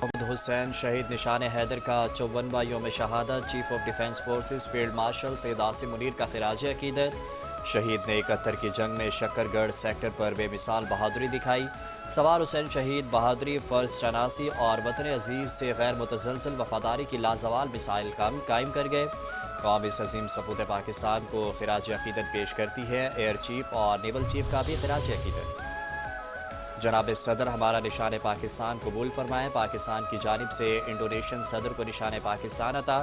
محمد حسین شہید نشان حیدر کا 54واں یوم شہادت chief of defence forces field marshal Syed Asim Munir کا خراج عقیدت۔ شہید نے 71 کی جنگ میں شکر گڑھ سیکٹر پر بے مثال بہادری دکھائی۔ سوار حسین شہید بہادری، فرض شناسی اور وطن عزیز سے غیر متزلزل وفاداری کی لازوال مثال قائم کر گئے۔ قوم اس عظیم سپوت پاکستان کو خراج عقیدت پیش کرتی ہے۔ ایئر چیف اور نیول چیف کا بھی خراج عقیدت۔ جناب صدر ہمارا نشان پاکستان قبول فرمائیں۔ پاکستان کی جانب سے انڈونیشین صدر کو نشان پاکستان عطا۔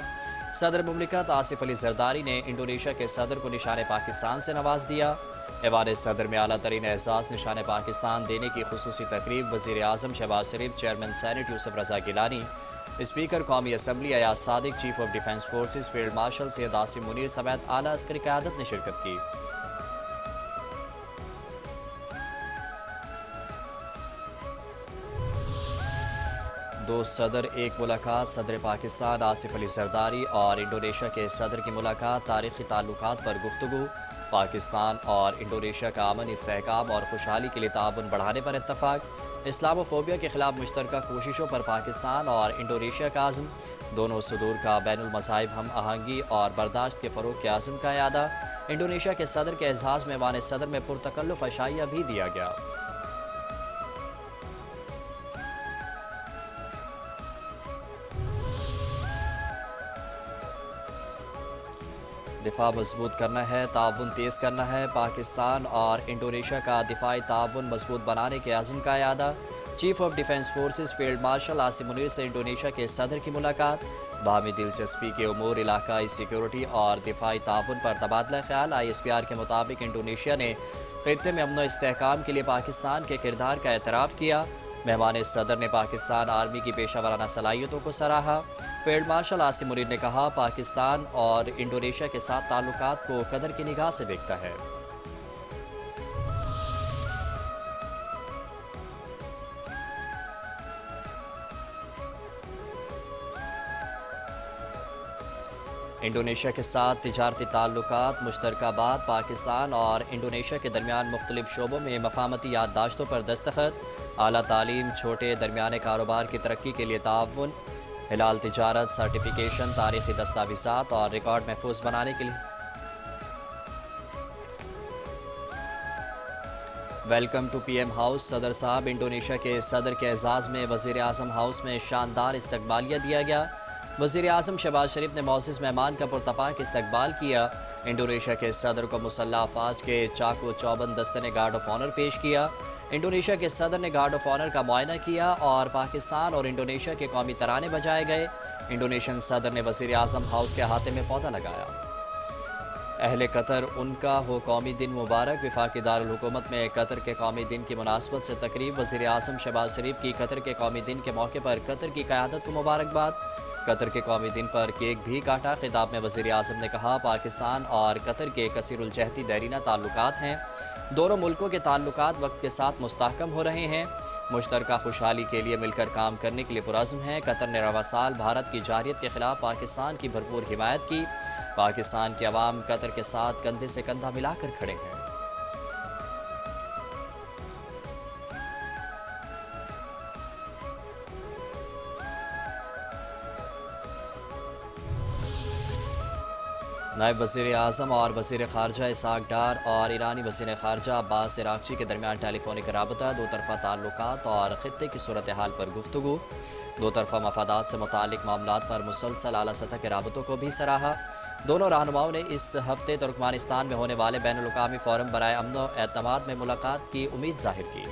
صدر مملکت آصف علی زرداری نے انڈونیشیا کے صدر کو نشان پاکستان سے نواز دیا۔ ایوان صدر میں اعلیٰ ترین اعزاز نشان پاکستان دینے کی خصوصی تقریب وزیر اعظم Shehbaz Sharif, chairman senate Yousuf Raza Gilani, speaker قومی assembly Ayaz Sadiq, chief of defence forces field marshal Syed Asim Munir سمیت اعلیٰ عسکری قیادت نے شرکت کی۔ دو صدر ایک ملاقات۔ صدر پاکستان آصف علی زرداری اور انڈونیشیا کے صدر کی ملاقات۔ تاریخی تعلقات پر گفتگو۔ پاکستان اور انڈونیشیا کا امن، استحکام اور خوشحالی کے لیے تعاون بڑھانے پر اتفاق۔ اسلام و فوبیا کے خلاف مشترکہ کوششوں پر پاکستان اور انڈونیشیا کا عزم۔ دونوں صدور کا بین المذاہب ہم آہنگی اور برداشت کے فروغ کے عزم کا اعادہ۔ انڈونیشیا کے صدر کے اعزاز میں ایوان صدر میں پرتکلف عشائیہ بھی دیا گیا۔ دفاع مضبوط کرنا ہے، تعاون تیز کرنا ہے۔ پاکستان اور انڈونیشیا کا دفاعی تعاون مضبوط بنانے کے عزم کا اعادہ۔ Chief of defence forces field martial Asim Munir سے انڈونیشیا کے صدر کی ملاقات۔ باہمی دلچسپی کے امور، علاقائی سیکیورٹی اور دفاعی تعاون پر تبادلہ خیال۔ ISPR کے مطابق انڈونیشیا نے خطے میں امن و استحکام کے لیے پاکستان کے کردار کا اعتراف کیا۔ مہمان صدر نے پاکستان آرمی کی پیشہ ورانہ صلاحیتوں کو سراہا۔ فیلڈ مارشل عاصم منیر نے کہا، پاکستان اور انڈونیشیا کے ساتھ تعلقات کو قدر کی نگاہ سے دیکھتا ہے۔ انڈونیشیا کے ساتھ تجارتی تعلقات، مشترکہ بات۔ پاکستان اور انڈونیشیا کے درمیان مختلف شعبوں میں مفاہمتی یادداشتوں پر دستخط۔ اعلیٰ تعلیم، چھوٹے درمیانے کاروبار کی ترقی کے لیے تعاون۔ حلال تجارت، سرٹیفیکیشن، تاریخی دستاویزات اور ریکارڈ محفوظ بنانے کے لیے۔ Welcome to PM house. صدر صاحب، انڈونیشیا کے صدر کے اعزاز میں وزیر اعظم ہاؤس میں شاندار استقبالیہ دیا گیا۔ وزیر اعظم شہباز شریف نے معزز مہمان کا پرتپاک استقبال کیا۔ انڈونیشیا کے صدر کو مسلح افواج کے چاق و چوبند دستے نے گارڈ آف آنر پیش کیا۔ انڈونیشیا کے صدر نے گارڈ آف آنر کا معائنہ کیا اور پاکستان اور انڈونیشیا کے قومی ترانے بجائے گئے۔ انڈونیشین صدر نے وزیر اعظم ہاؤس کے احاطے میں پودا لگایا۔ اہل قطر، ان کا ہو قومی دن مبارک۔ وفاقی دارالحکومت میں قطر کے قومی دن کی مناسبت سے تقریب۔ وزیر اعظم شہباز شریف کی قطر کے قومی دن کے موقع پر قطر کی قیادت کو مبارکباد۔ قطر کے قومی دن پر کیک بھی کاٹا۔ خطاب میں وزیر اعظم نے کہا، پاکستان اور قطر کے کثیر الجہتی دیرینہ تعلقات ہیں۔ دونوں ملکوں کے تعلقات وقت کے ساتھ مستحکم ہو رہے ہیں۔ مشترکہ خوشحالی کے لیے مل کر کام کرنے کے لیے پرعزم ہیں۔ قطر نے رواں سال بھارت کی جارحیت کے خلاف پاکستان کی بھرپور حمایت کی۔ پاکستان کے عوام قطر کے ساتھ کندھے سے کندھا ملا کر کھڑے ہیں۔ نائب وزیر اعظم اور وزیر خارجہ اسحاق ڈار اور ایرانی وزیر خارجہ عباس عراقچی کے درمیان ٹیلی فونک رابطہ۔ دو طرفہ تعلقات اور خطے کی صورتحال پر گفتگو۔ دو طرفہ مفادات سے متعلق معاملات پر مسلسل اعلیٰ سطح کے رابطوں کو بھی سراہا۔ دونوں رہنماؤں نے اس ہفتے ترکمانستان میں ہونے والے بین الاقوامی فورم برائے امن و اعتماد میں ملاقات کی امید ظاہر کی۔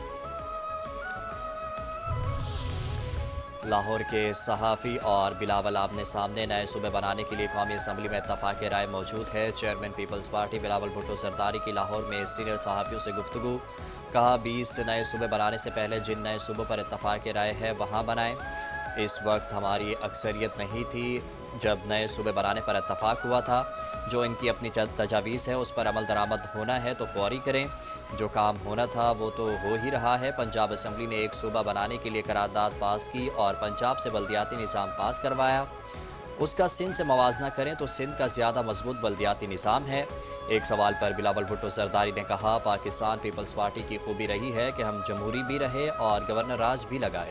لاہور کے صحافی اور بلاول آمنے سامنے نئے صوبے بنانے کے لیے قومی اسمبلی میں اتفاق رائے موجود ہے۔ چیئرمین پیپلز پارٹی بلاول بھٹو زرداری کی لاہور میں سینئر صحافیوں سے گفتگو۔ کہا، 20 نئے صوبے بنانے سے پہلے جن نئے صوبوں پر اتفاق رائے ہے وہاں بنائیں۔ اس وقت ہماری اکثریت نہیں تھی جب نئے صوبے بنانے پر اتفاق ہوا تھا۔ جو ان کی اپنی تجاویز ہے اس پر عمل درآمد ہونا ہے تو فوری کریں۔ جو کام ہونا تھا وہ تو ہو ہی رہا ہے۔ پنجاب اسمبلی نے ایک صوبہ بنانے کے لیے قرارداد پاس کی اور پنجاب سے بلدیاتی نظام پاس کروایا۔ اس کا سندھ سے موازنہ کریں تو سندھ کا زیادہ مضبوط بلدیاتی نظام ہے۔ ایک سوال پر بلاول بھٹو زرداری نے کہا، پاکستان پیپلز پارٹی کی خوبی رہی ہے کہ ہم جمہوری بھی رہے اور گورنر راج بھی لگائے۔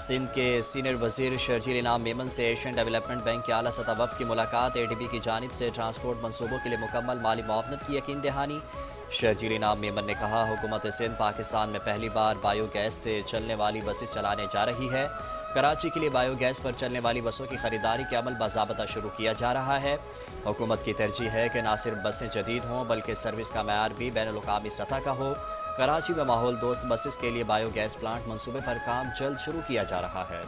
سندھ کے سینئر وزیر شرجیل انعام میمن سے ایشین ڈیولپمنٹ بینک کے اعلیٰ سطح وفد کی ملاقات ADB کی جانب سے ٹرانسپورٹ منصوبوں کے لیے مکمل مالی معاونت کی یقین دہانی شرجیل انعام میمن نے کہا حکومت سندھ پاکستان میں پہلی بار بایو گیس سے چلنے والی بسیں چلانے جا رہی ہے کراچی کے لیے بایو گیس پر چلنے والی بسوں کی خریداری کے عمل باضابطہ شروع کیا جا رہا ہے حکومت کی ترجیح ہے کہ نہ صرف بسیں جدید ہوں بلکہ سروس کا معیار بھی بین الاقوامی سطح کا ہو کراچی میں ماحول دوست بسز کے لیے بایو گیس پلانٹ منصوبے پر کام جلد شروع کیا جا رہا ہے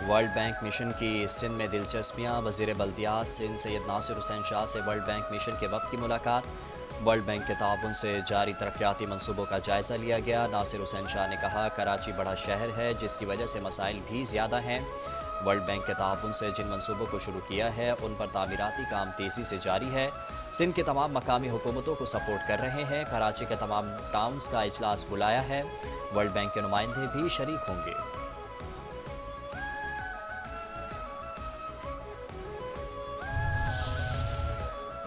ورلڈ بینک مشن کی سندھ میں دلچسپیاں وزیر بلدیات سندھ سید ناصر حسین شاہ سے ورلڈ بینک مشن کے وفد کی ملاقات ورلڈ بینک کے تعاون سے جاری ترقیاتی منصوبوں کا جائزہ لیا گیا ناصر حسین شاہ نے کہا کراچی بڑا شہر ہے جس کی وجہ سے مسائل بھی زیادہ ہیں ورلڈ بینک کے تعاون سے جن منصوبوں کو شروع کیا ہے ان پر تعمیراتی کام تیزی سے جاری ہے سندھ کے تمام مقامی حکومتوں کو سپورٹ کر رہے ہیں کراچی کے تمام ٹاؤنز کا اجلاس بلایا ہے ورلڈ بینک کے نمائندے بھی شریک ہوں گے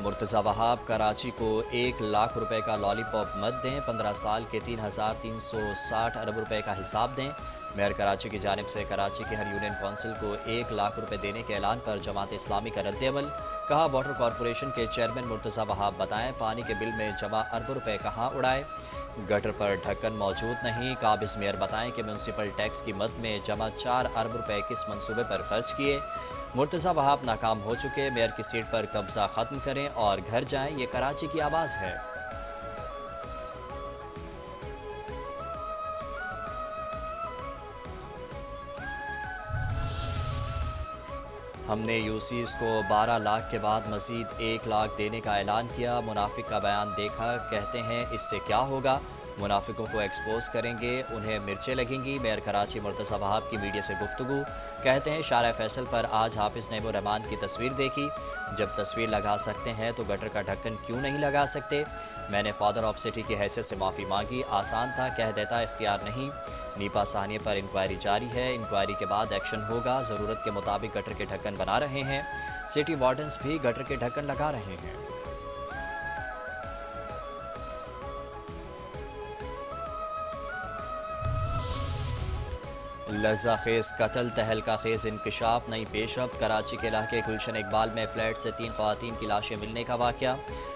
مرتضی وہاب کراچی کو 1 لاکھ روپے کا لالی پاپ مت دیں 15 سال کے 3,360 ارب روپے کا حساب دیں میئر کراچی کی جانب سے کراچی کی ہر یونین کونسل کو 1 لاکھ روپے دینے کے اعلان پر جماعت اسلامی کا رد عمل کہا واٹر کارپوریشن کے چیئرمین مرتضی وہاب بتائیں پانی کے بل میں جمع ارب روپے کہاں اڑائے گٹر پر ڈھکن موجود نہیں قابض میئر بتائیں کہ میونسپل ٹیکس کی مد میں جمع 4 ارب روپے کس منصوبے پر خرچ کیے مرتضی وہاب ناکام ہو چکے میئر کی سیٹ پر قبضہ ختم کریں اور گھر جائیں یہ کراچی کی آواز ہے ہم نے یوسیز کو 12 لاکھ کے بعد مزید 1 لاکھ دینے کا اعلان کیا منافق کا بیان دیکھا کہتے ہیں اس سے کیا ہوگا منافقوں کو ایکسپوز کریں گے انہیں مرچیں لگیں گی میئر کراچی مرتضی وہاب کی میڈیا سے گفتگو کہتے ہیں شارع فیصل پر آج حافظ نعیم الرحمان کی تصویر دیکھی جب تصویر لگا سکتے ہیں تو گٹر کا ڈھکن کیوں نہیں لگا سکتے میں نے فادر آف سٹی کی حیثیت سے معافی مانگی آسان تھا کہہ دیتا اختیار نہیں نیپا ثانیہ پر انکوائری جاری ہے انکوائری کے بعد ایکشن ہوگا ضرورت کے مطابق گٹر کے ڈھکن بنا رہے ہیں سٹی وارڈنز بھی گٹر کے ڈھکن لگا رہے ہیں لرزہ خیز قتل تہلکہ خیز انکشاف نئی پیش رفت کراچی کے علاقے گلشن اقبال میں فلیٹ سے 3 خواتین کی لاشیں ملنے کا واقعہ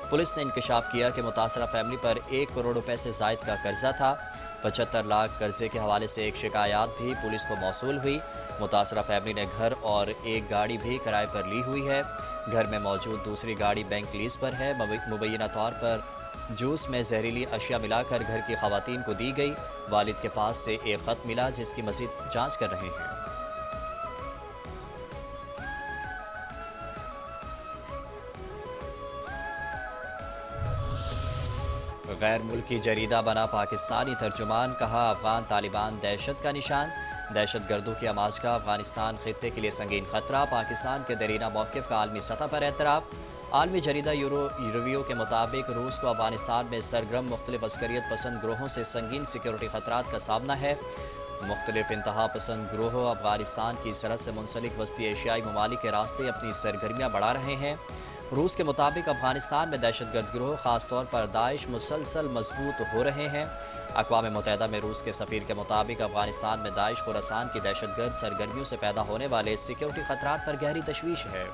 پولیس نے انکشاف کیا کہ متاثرہ فیملی پر 1 کروڑ روپے سے زائد کا قرضہ تھا 75 لاکھ قرضے کے حوالے سے ایک شکایات بھی پولیس کو موصول ہوئی متاثرہ فیملی نے گھر اور ایک گاڑی بھی کرائے پر لی ہوئی ہے گھر میں موجود دوسری گاڑی بینک لیز پر ہے مبینہ طور پر جوس میں زہریلی اشیاء ملا کر گھر کی خواتین کو دی گئی والد کے پاس سے ایک خط ملا جس کی مزید جانچ کر رہے ہیں غیر ملکی جریدہ بنا پاکستانی ترجمان کہا افغان طالبان دہشت کا نشان دہشت گردوں کی آماج کا افغانستان خطے کے لیے سنگین خطرہ پاکستان کے دیرینہ موقف کا عالمی سطح پر اعتراف عالمی جریدہ ریویو کے مطابق روس کو افغانستان میں سرگرم مختلف عسکریت پسند گروہوں سے سنگین سیکیورٹی خطرات کا سامنا ہے مختلف انتہا پسند گروہوں افغانستان کی سرحد سے منسلک وسطی ایشیائی ممالک کے راستے اپنی سرگرمیاں بڑھا رہے ہیں روس کے مطابق افغانستان میں دہشت گرد گروہ خاص طور پر داعش مسلسل مضبوط ہو رہے ہیں اقوام متحدہ میں روس کے سفیر کے مطابق افغانستان میں داعش خراسان کی دہشت گرد سرگرمیوں سے پیدا ہونے والے سیکیورٹی خطرات پر گہری تشویش ہے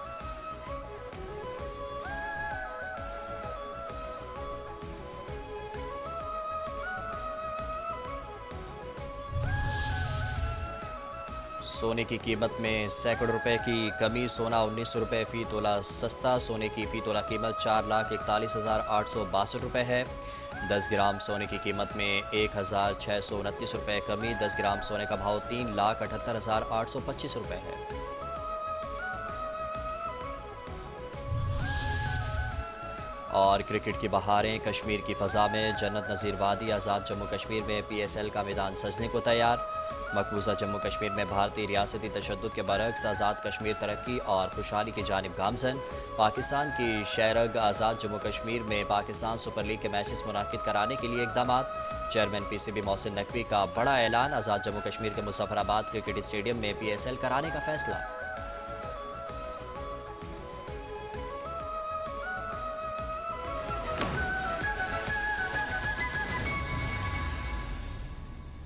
سونے کی قیمت میں سینکڑوں روپے کی کمی سونا 1900 روپے فی تولہ سستا سونے کی فی تولہ قیمت 4,41,862 روپے ہے 10 گرام سونے کی قیمت میں 1,629 روپے کمی 10 گرام سونے کا بھاؤ 3,78,825 روپے ہے اور کرکٹ کی بہاریں کشمیر کی فضا میں جنت نظیر وادی آزاد جموں کشمیر میں PSL کا میدان سجنے کو تیار مقبوضہ جموں کشمیر میں بھارتی ریاستی تشدد کے برعکس آزاد کشمیر ترقی اور خوشحالی کی جانب گامزن پاکستان کی شیرگ آزاد جموں کشمیر میں پاکستان سپر لیگ کے میچز منعقد کرانے کے لیے اقدامات چیئرمین PCB محسن نقوی کا بڑا اعلان آزاد جموں کشمیر کے مظفر آباد کرکٹ اسٹیڈیم میں PSL کرانے کا فیصلہ